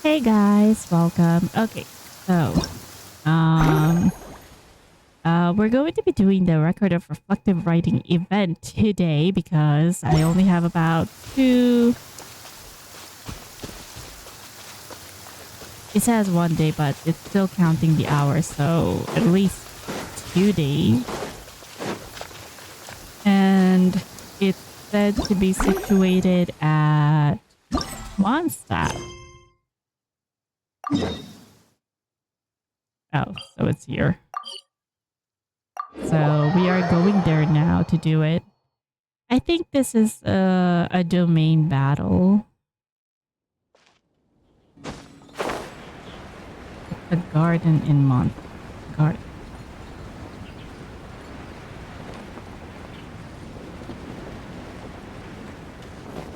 Hey guys, welcome. Okay, so um we're going to be doing the record of reflective writing event today because I only have about two. It says 1 day, but it's still counting the hours, so at least 2 days. And it's said to be situated at Mondstadt. Oh, so it's here. So we are going there now to do it. I think this is a domain battle. A garden in Mont. Garden.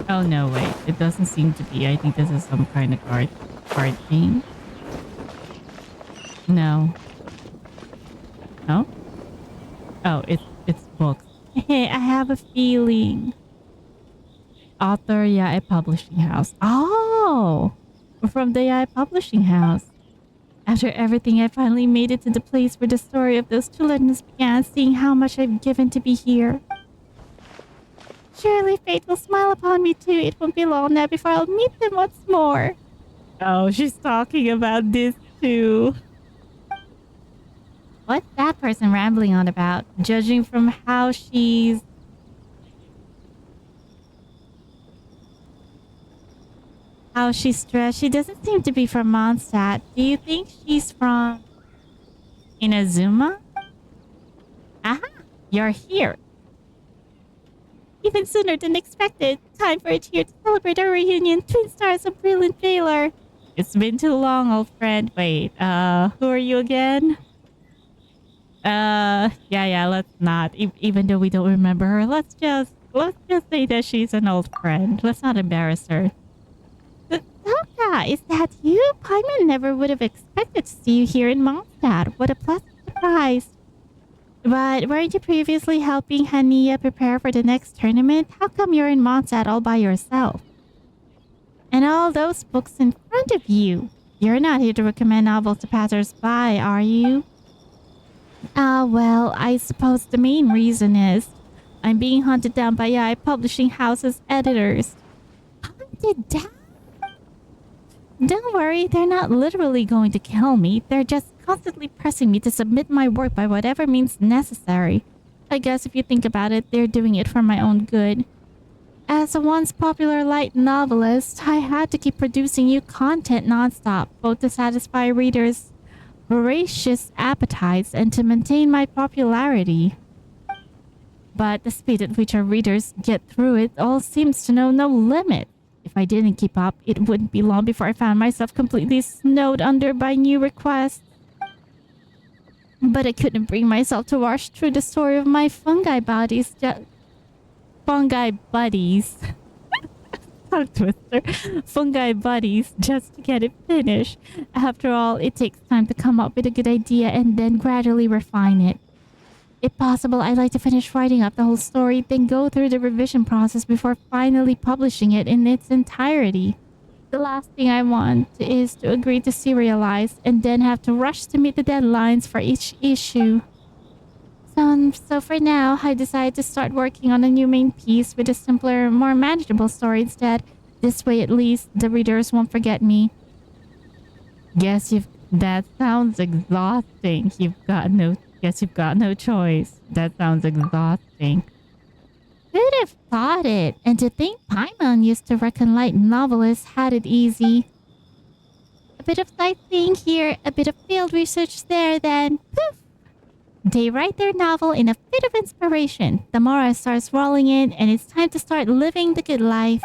Oh no, wait. It doesn't seem to be. I think this is some kind of card game. No. No? Oh, it's books. Hey, I have a feeling. Author, yeah, a publishing house. Oh, we're from the publishing house. After everything, I finally made it to the place where the story of those two legends began, seeing how much I've given to be here. Surely fate will smile upon me too. It won't be long now before I'll meet them once more. Oh, she's talking about this too. What's that person rambling on about? Judging from how she's dressed, she doesn't seem to be from Mondstadt. Do you think she's from Inazuma? Aha, you're here. Even sooner than expected. Time for it here to celebrate our reunion. Twin stars of brilliant valor. It's been too long, old friend. Wait, who are you again? Yeah, let's not. Even though we don't remember her, let's just say that she's an old friend. Let's not embarrass her. Helga, is that you? Paimon never would have expected to see you here in Mondstadt. What a pleasant surprise. But weren't you previously helping Hania prepare for the next tournament? How come you're in Mondstadt all by yourself? And all those books in front of you. You're not here to recommend novels to passers-by, are you? Well, I suppose the main reason is I'm being hunted down by publishing house's editors. Hunted down? Don't worry, they're not literally going to kill me. They're just constantly pressing me to submit my work by whatever means necessary. I guess if you think about it, they're doing it for my own good. As a once popular light novelist, I had to keep producing new content nonstop, both to satisfy readers' voracious appetites and to maintain my popularity. But the speed at which our readers get through it all seems to know no limit. If I didn't keep up, it wouldn't be long before I found myself completely snowed under by new requests. But I couldn't bring myself to rush through the story of my fungi buddies. Fungi buddies. Tongue twister. Fungi buddies just to get it finished. After all, it takes time to come up with a good idea and then gradually refine it. If possible, I'd like to finish writing up the whole story, then go through the revision process before finally publishing it in its entirety. The last thing I want is to agree to serialize and then have to rush to meet the deadlines for each issue. So for now, I decided to start working on a new main piece with a simpler, more manageable story instead. This way, at least, the readers won't forget me. That sounds exhausting. Guess you've got no choice. That sounds exhausting. Who'd have thought it? And to think Paimon used to reckon light novelists had it easy. A bit of sightseeing here, a bit of field research there, then poof! They write their novel in a fit of inspiration. The mora starts rolling in, and it's time to start living the good life.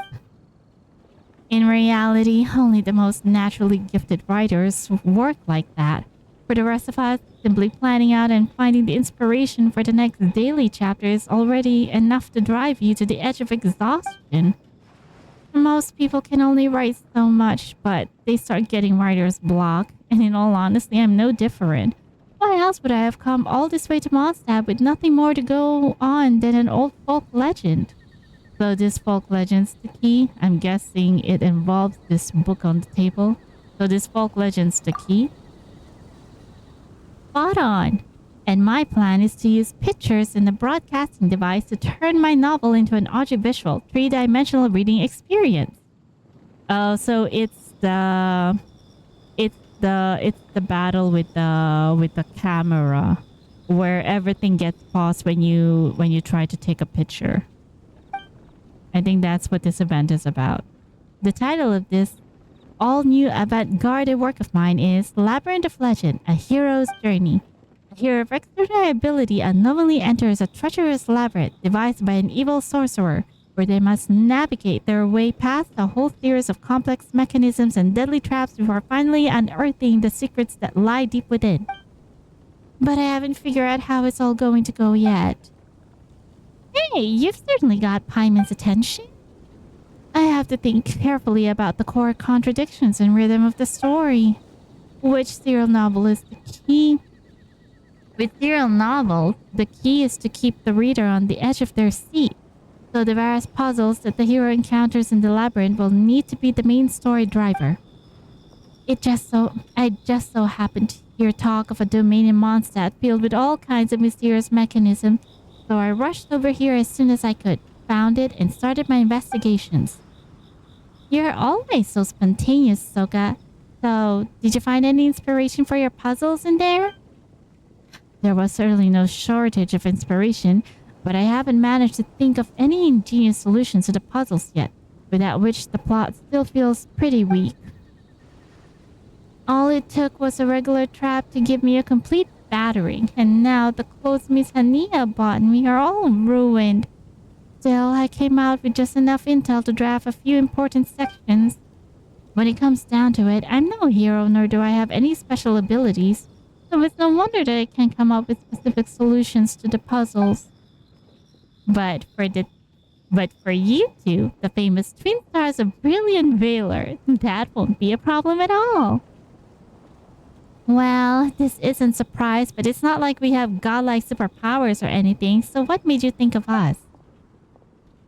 In reality, only the most naturally gifted writers work like that. For the rest of us, simply planning out and finding the inspiration for the next daily chapter is already enough to drive you to the edge of exhaustion. Most people can only write so much, but they start getting writer's block, and in all honesty, I'm no different. Why else would I have come all this way to Mondstadt with nothing more to go on than an old folk legend? So this folk legend's the key. I'm guessing it involves this book on the table. So this folk legend's the key? Spot on. And my plan is to use pictures in the broadcasting device to turn my novel into an audiovisual, three-dimensional reading experience. Oh, so it's the battle with the camera, where everything gets paused when you try to take a picture. I think that's what this event is about. The title of this all-new avant-garde work of mine is Labyrinth of Legend, A Hero's Journey. A hero of extraordinary ability unknowingly enters a treacherous labyrinth devised by an evil sorcerer, where they must navigate their way past a whole series of complex mechanisms and deadly traps before finally unearthing the secrets that lie deep within. But I haven't figured out how it's all going to go yet. Hey, you've certainly got Paimon's attention. I have to think carefully about the core contradictions and rhythm of the story. Which serial novel is the key? With serial novels, the key is to keep the reader on the edge of their seat. So the various puzzles that the hero encounters in the labyrinth will need to be the main story driver. I just so happened to hear talk of a domain in Mondstadt filled with all kinds of mysterious mechanisms, so I rushed over here as soon as I could, found it, and started my investigations. You're always so spontaneous, Soka. So, did you find any inspiration for your puzzles in there? There was certainly no shortage of inspiration, but I haven't managed to think of any ingenious solutions to the puzzles yet, without which the plot still feels pretty weak. All it took was a regular trap to give me a complete battering, and now the clothes Miss Hania bought me are all ruined. Still, I came out with just enough intel to draft a few important sections. When it comes down to it, I'm no hero, nor do I have any special abilities, so it's no wonder that I can't come up with specific solutions to the puzzles. But for you two, the famous twin stars of Brilliant Valor, that won't be a problem at all. Well, this isn't surprise, but it's not like we have godlike superpowers or anything, so what made you think of us?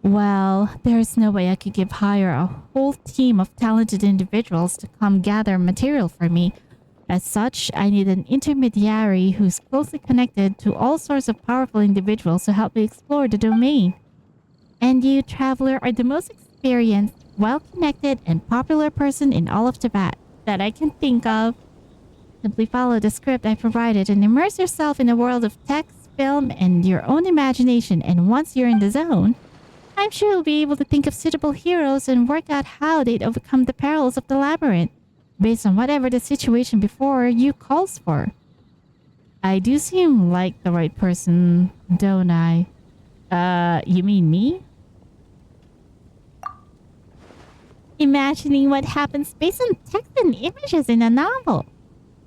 Well, there's no way I could hire a whole team of talented individuals to come gather material for me. As such, I need an intermediary who's closely connected to all sorts of powerful individuals to help me explore the domain. And you, traveler, are the most experienced, well-connected, and popular person in all of Tibet that I can think of. Simply follow the script I provided and immerse yourself in a world of text, film, and your own imagination, and once you're in the zone, I'm sure you'll be able to think of suitable heroes and work out how they'd overcome the perils of the labyrinth, based on whatever the situation before you calls for. I do seem like the right person, don't I? You mean me? Imagining what happens based on text and images in a novel.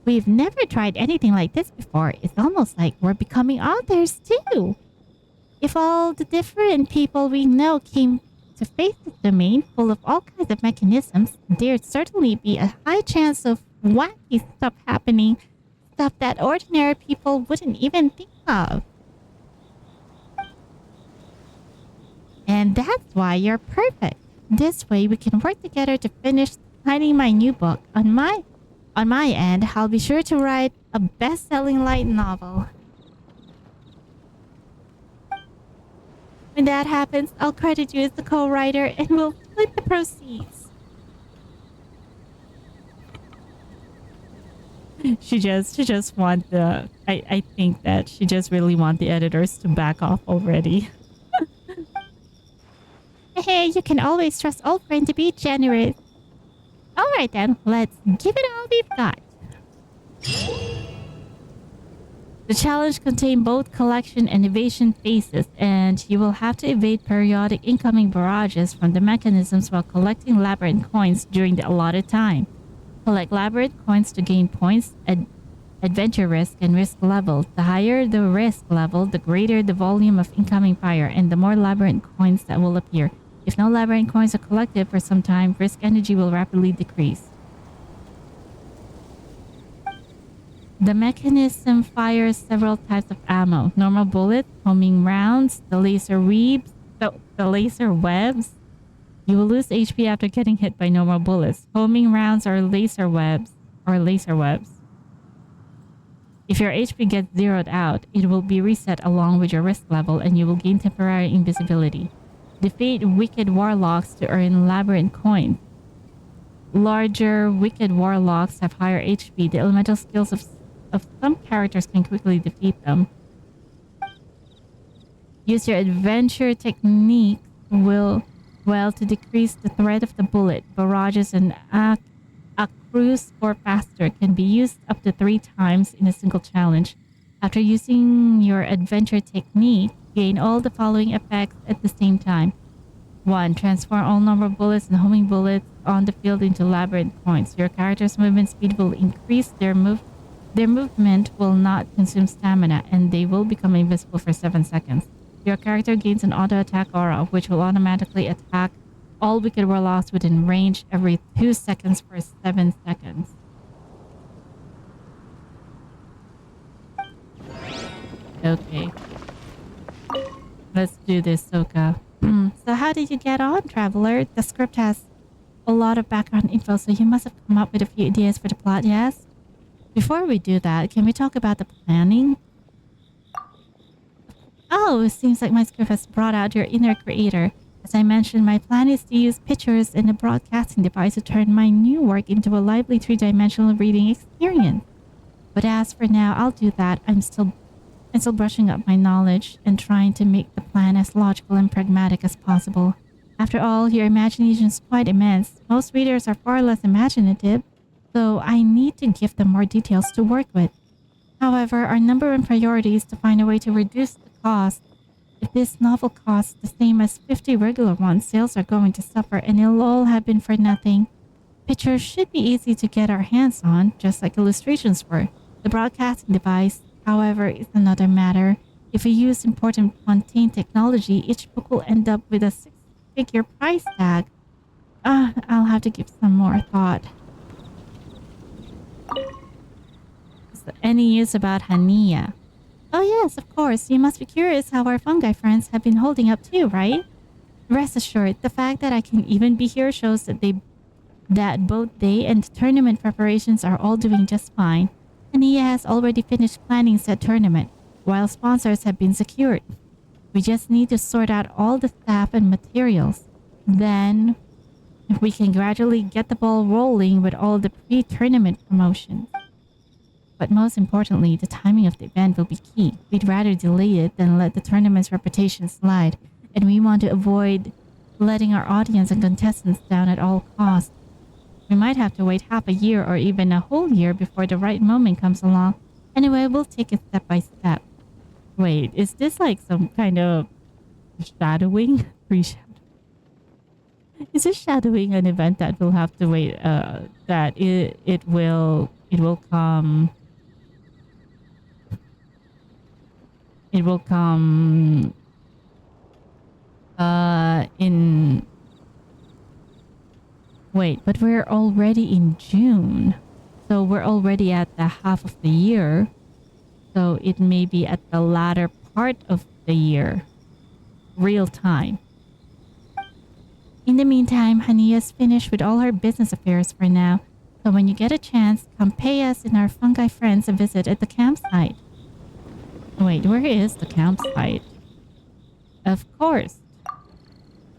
We've never tried anything like this before. It's almost like we're becoming authors too. If all the different people we know came to face this domain full of all kinds of mechanisms, there'd certainly be a high chance of wacky stuff happening, stuff that ordinary people wouldn't even think of. And that's why you're perfect. This way we can work together to finish writing my new book. On my end, I'll be sure to write a best-selling light novel. When that happens, I'll credit you as the co-writer and we'll split the proceeds. She just want the... I think that she just really want the editors to back off already. Hey, you can always trust old friend to be generous. Alright then, let's give it all we've got. The challenge contains both collection and evasion phases, and you will have to evade periodic incoming barrages from the mechanisms while collecting labyrinth coins during the allotted time. Collect labyrinth coins to gain points, adventure risk, and risk level. The higher the risk level, the greater the volume of incoming fire, and the more labyrinth coins that will appear. If no labyrinth coins are collected for some time, risk energy will rapidly decrease. The mechanism fires several types of ammo. Normal bullets, homing rounds, the laser webs, You will lose HP after getting hit by normal bullets, homing rounds, or laser webs. If your HP gets zeroed out, it will be reset along with your risk level and you will gain temporary invisibility. Defeat wicked warlocks to earn labyrinth coins. Larger wicked warlocks have higher HP. The elemental skills of some characters can quickly defeat them. Use your adventure technique to decrease the threat of the bullet. Barrages and a cruise or faster can be used up to 3 times in a single challenge. After using your adventure technique, gain all the following effects at the same time. 1. Transform all normal bullets and homing bullets on the field into labyrinth points. Your character's movement speed will increase, their movement will not consume stamina, and they will become invisible for 7 seconds. Your character gains an auto-attack aura, which will automatically attack all wicked warlocks within range every 2 seconds for 7 seconds. Okay. Let's do this, Soka. So how did you get on, Traveler? The script has a lot of background info, so you must have come up with a few ideas for the plot, yes? Before we do that, can we talk about the planning? Oh, it seems like my script has brought out your inner creator. As I mentioned, my plan is to use pictures and a broadcasting device to turn my new work into a lively 3-dimensional reading experience. But as for now, I'll do that. I'm still brushing up my knowledge and trying to make the plan as logical and pragmatic as possible. After all, your imagination is quite immense. Most readers are far less imaginative, so I need to give them more details to work with. However, our number one priority is to find a way to reduce the cost. If this novel costs the same as 50 regular ones, sales are going to suffer and it'll all have been for nothing. Pictures should be easy to get our hands on, just like illustrations were. The broadcasting device, however, is another matter. If we use important Fontaine technology, each book will end up with a 6-figure price tag. I'll have to give some more thought. Is there any news about Hania? Oh yes, of course. You must be curious how our fungi friends have been holding up too, right? Rest assured, the fact that I can even be here shows that both they and tournament preparations are all doing just fine. Hania has already finished planning said tournament, while sponsors have been secured. We just need to sort out all the staff and materials. Then we can gradually get the ball rolling with all the pre-tournament promotions. But most importantly, the timing of the event will be key. We'd rather delay it than let the tournament's reputation slide, and we want to avoid letting our audience and contestants down at all costs. We might have to wait half a year or even a whole year before the right moment comes along. Anyway, we'll take it step by step. Wait, is this like some kind of shadowing? Pre-shadow? Is this shadowing an event that we'll have to wait? That it will come. It will come. In. Wait, but we're already in June. So we're already at the half of the year. So it may be at the latter part of the year. Real time. In the meantime, Hania's finished with all her business affairs for now. So when you get a chance, come pay us and our fungi friends a visit at the campsite. Wait, where is the campsite? Of course.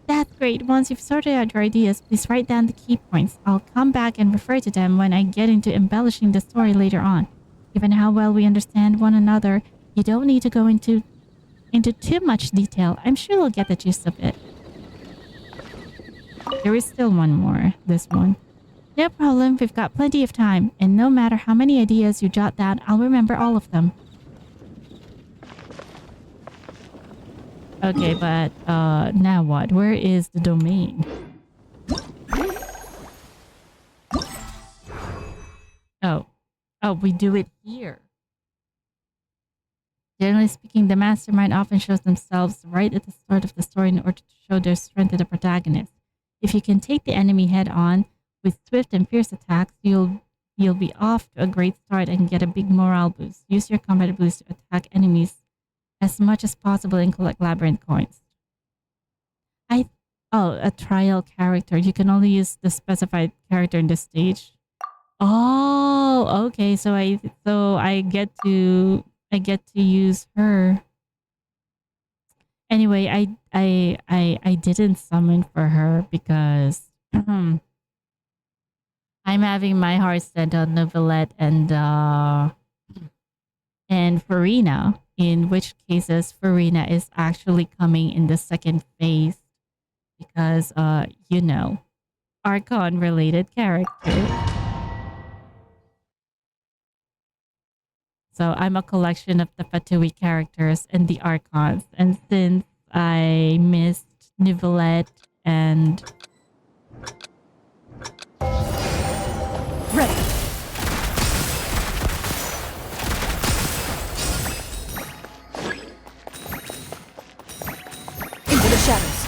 That's great. Once you've sorted out your ideas, please write down the key points. I'll come back and refer to them when I get into embellishing the story later on. Given how well we understand one another, you don't need to go into too much detail. I'm sure you'll get the gist of it. There is still one more. This one. No problem. We've got plenty of time. And no matter how many ideas you jot down, I'll remember all of them. Okay, but now what? Where is the domain? Oh, we do it here. Generally speaking, the mastermind often shows themselves right at the start of the story in order to show their strength to the protagonist. If you can take the enemy head on with swift and fierce attacks, you'll be off to a great start and get a big morale boost. Use your combat boost to attack enemies as much as possible and collect labyrinth coins. Oh, a trial character. You can only use the specified character in the stage. Oh, okay. So I get to use her. Anyway, I didn't summon for her because I'm having my heart set on Novelette and Farina, in which cases Farina is actually coming in the second phase because Archon related character. So I'm a collection of the Fatui characters and the Archons. And since I missed Nivelette and Ready. Into the shadows.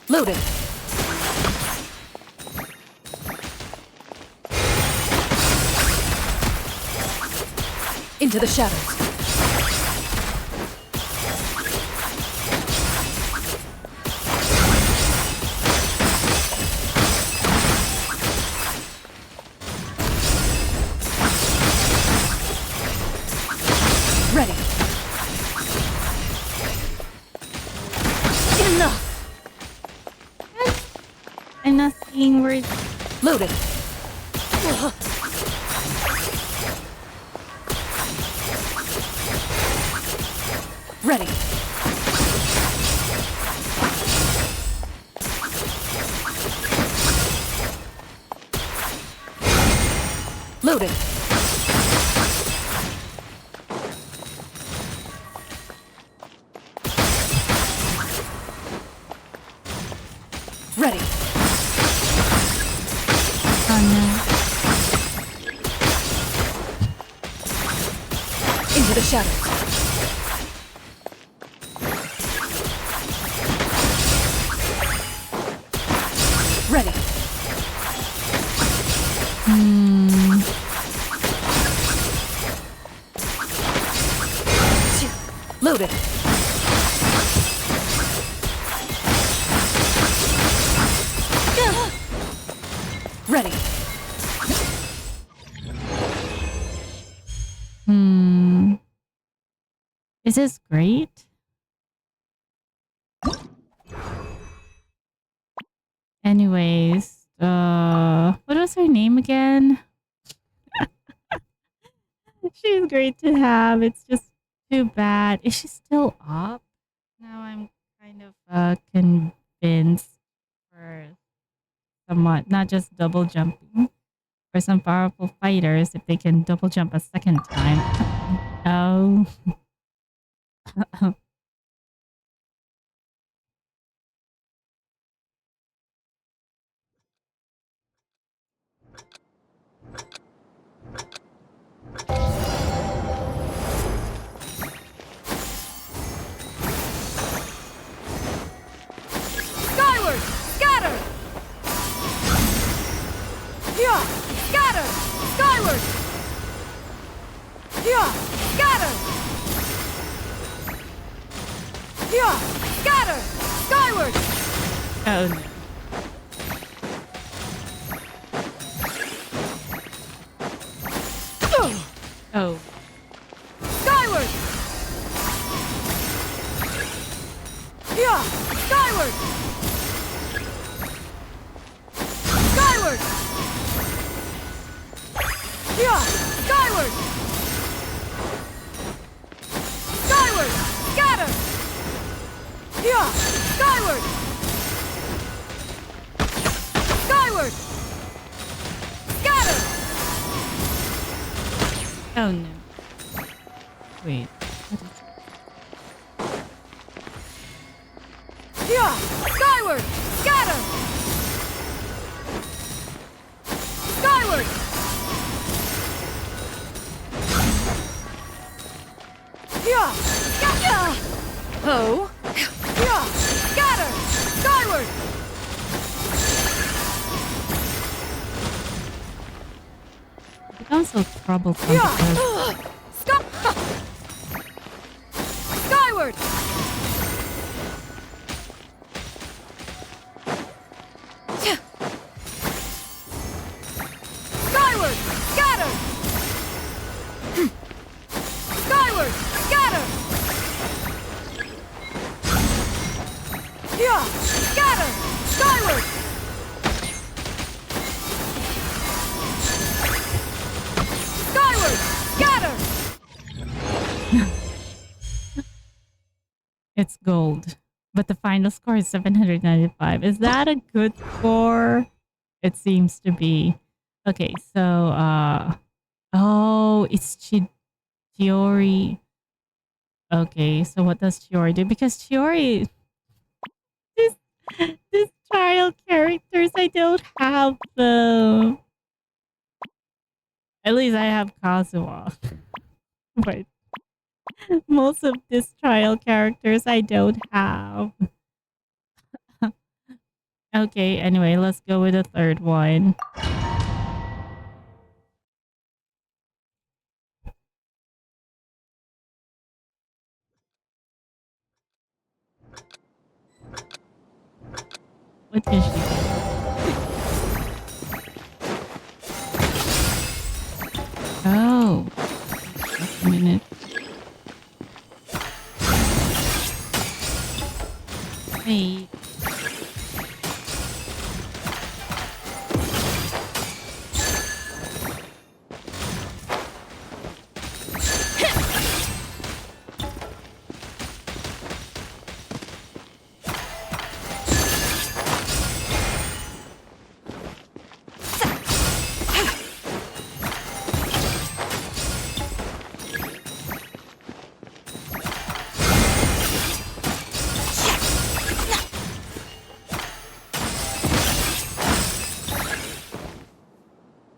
Loaded. Into the shadows. Ready. Enough. I'm not seeing words. Loaded. Ready. Loaded. Ready. Oh no. Into the shadows. Ready. Loaded. Ready. Is this great? Anyways, what was her name again? She's great to have. It's just too bad. Is she still up? Now I'm kind of convinced for somewhat, not just double jumping, for some powerful fighters if they can double jump a second time. Oh. Skyward! Scatter! Yeah! Scatter! Skyward! Yeah! Scatter! Yeah! Scatter! Skyward! Oh no. Oh. Skyward! Yeah! Skyward! Skyward! Yeah! Skyward! Skyward! Scatter! Yeah! Skyward! Skyward! Scatter! Oh no. Wait. What is Yeah! Skyward! Scatter! Skyward! Yeah! Gotcha! Oh! Yeah! Scatter! Skyward! Sounds so troublesome because Skyward! Skyward! Scatter! Skyward! Scatter! Yeah! Scatter! Skyward! Skyward! Scatter! it's gold. But the final score is 795. Is that a good score? It seems to be. Okay, so oh, it's Chiori. Okay, so what does Chiori do? Because Chiori this this child characters, I don't have them. At least I have Kazuha. But most of these child characters I don't have. Okay, anyway, let's go with the third one. What is she? Oh. Just a minute. Wait.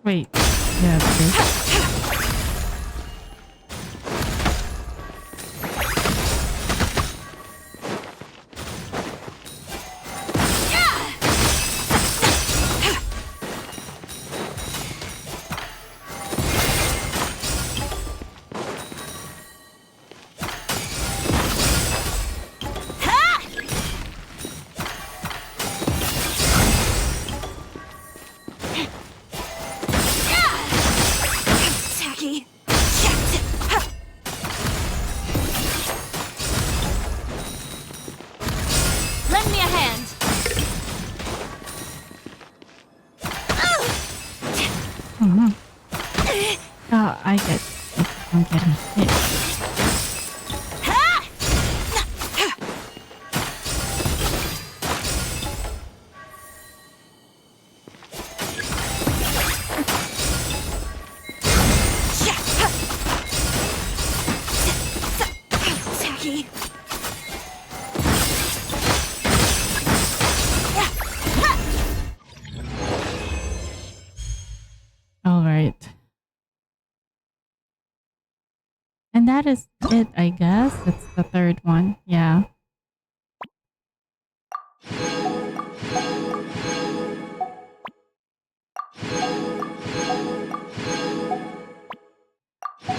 Wait. Yeah, okay. Lend me a hand. Oh, I get it. I'm getting hit. Tacky. All right. And that is it, I guess. It's the third one. Yeah.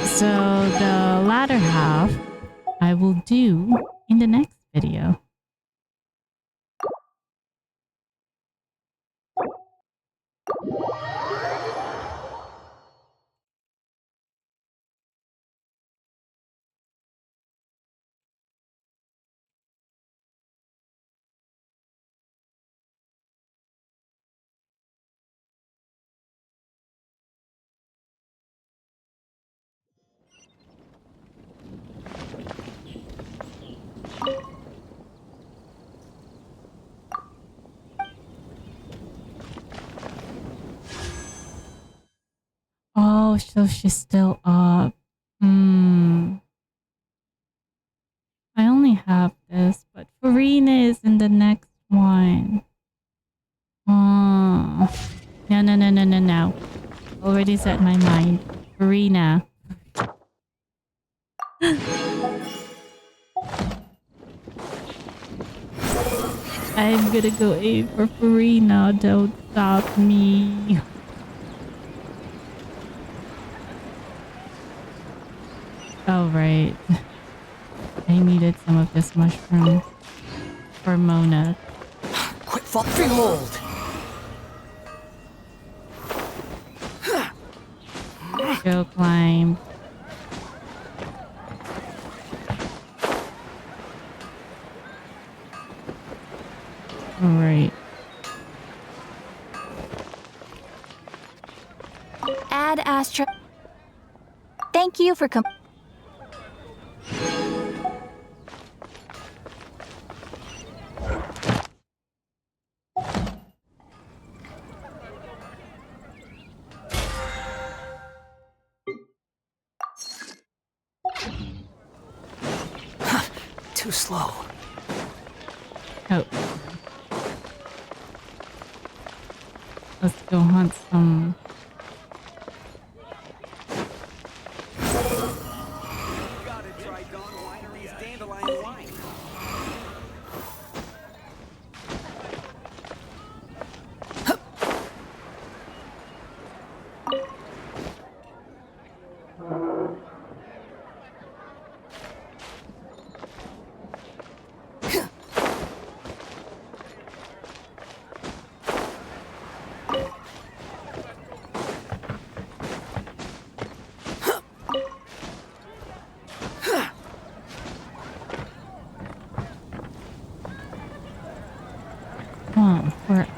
So the latter half I will do in the next video. Oh, so she's still up. I only have this, but Farina is in the next one. Oh. No. Already set my mind. Farina. I'm gonna go aim for Farina. Don't stop me. Oh, right. I needed some of this mushroom for Mona. Quit behold! Go climb. All right. Add Astra. Thank you for Too slow. Oh. Let's go hunt some. Gotta try Don Winery's dandelion wine. Oh, where else?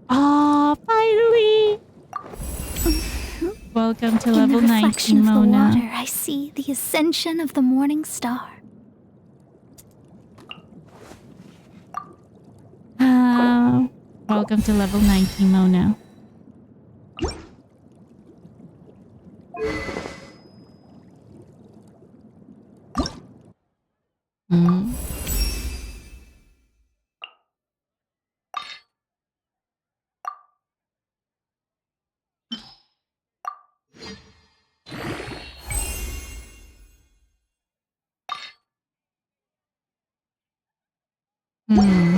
Oh, finally! Welcome to In level the reflection 19, of the Mona. water, I see the ascension of the morning star. Welcome to level 19, Mona. Hmm. Hmm.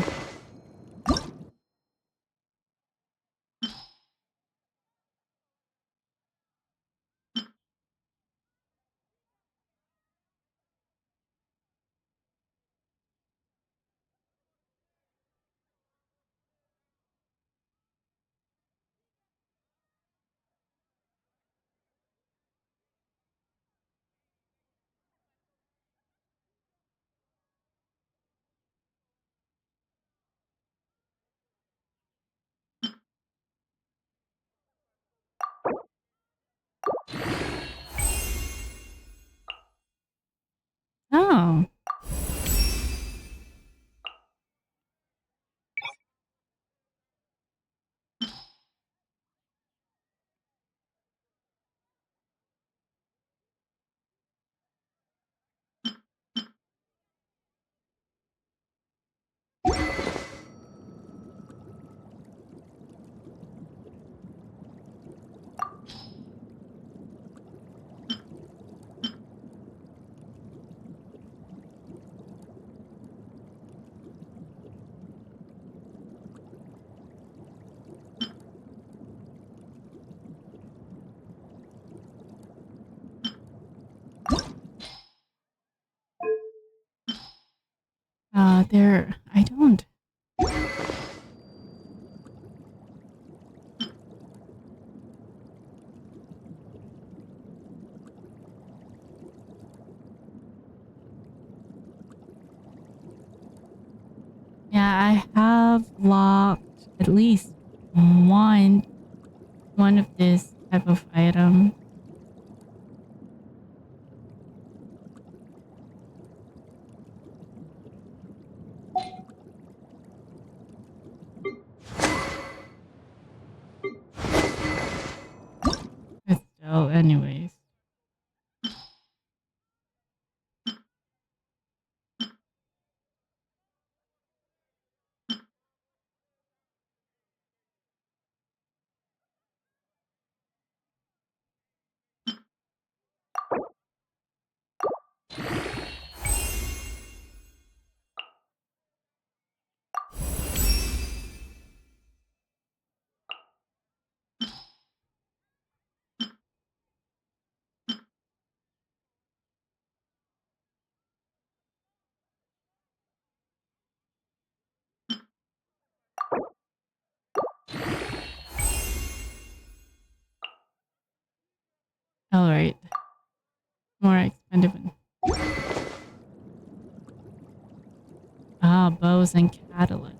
Oh. There. I don't. Yeah, I have locked at least one of this type of item. But still, anyways. Alright. More expensive. Ah, bows and catalysts.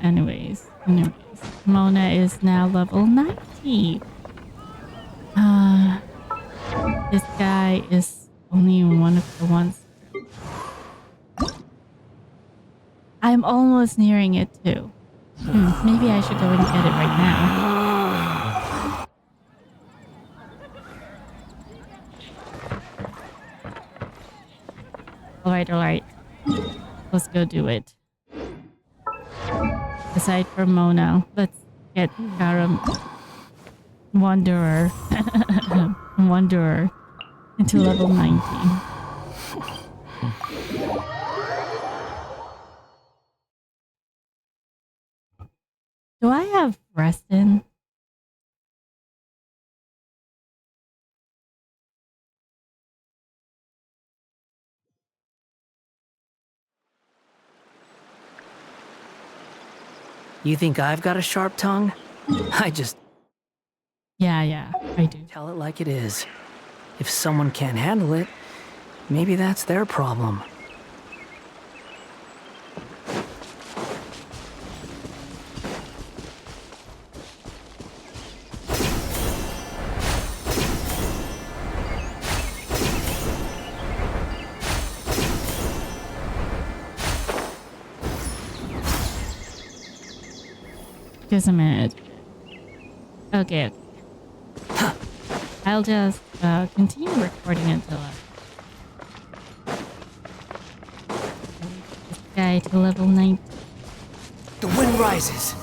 Anyways. Mona is now level 90. This guy is only one of the ones. I'm almost nearing it too. Maybe I should go and get it right now. Alright. Let's go do it. Aside from Mona, let's get Garam Wanderer into level 19. Do I have Reston? You think I've got a sharp tongue? I just Yeah, I do. tell it like it is. If someone can't handle it, maybe that's their problem. Just a minute. Okay. I'll just continue recording until this guy to level 9. The wind rises.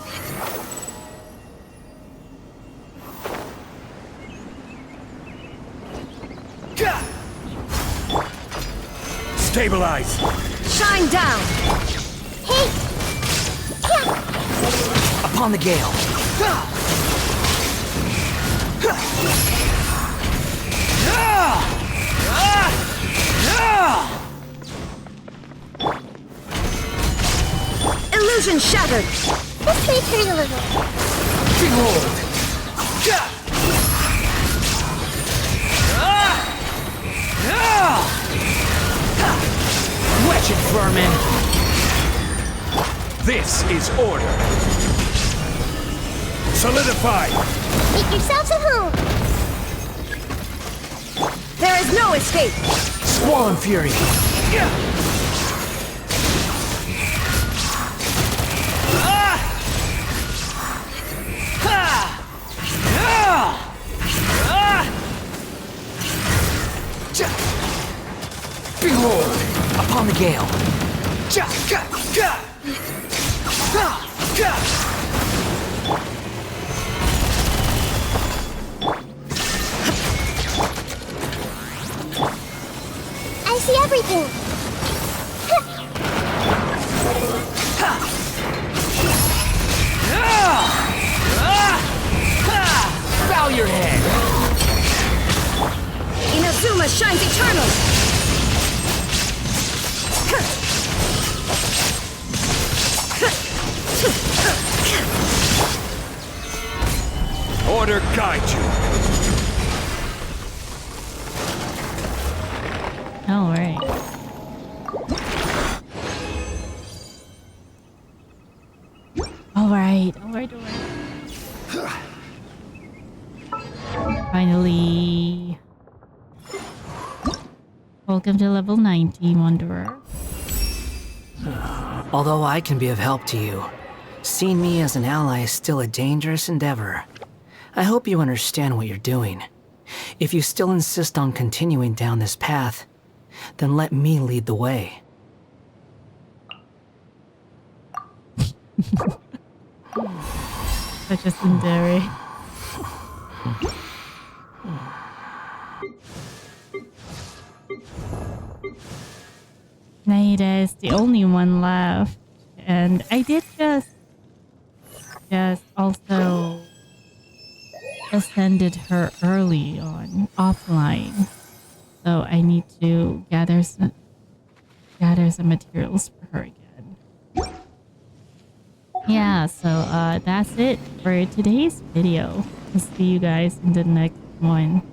Stabilize! Shine down! Upon the gale. Illusion shattered! This may hurt a little. Behold! Wretched vermin! This is order! Solidify! Make yourselves at home. There is no escape! Squall and fury! Behold! Upon the gale! I see everything. Bow your head! Inazuma shines eternal! Order guide you! Alright. Alright. Finally. Welcome to level 90, Wanderer. Although I can be of help to you, seeing me as an ally is still a dangerous endeavor. I hope you understand what you're doing. If you still insist on continuing down this path, then let me lead the way. Such a tsundere. Ada is the only one left. And I did just also ascended her early on offline. So I need to gather some materials for her again. Yeah, so that's it for today's video. I'll see you guys in the next one.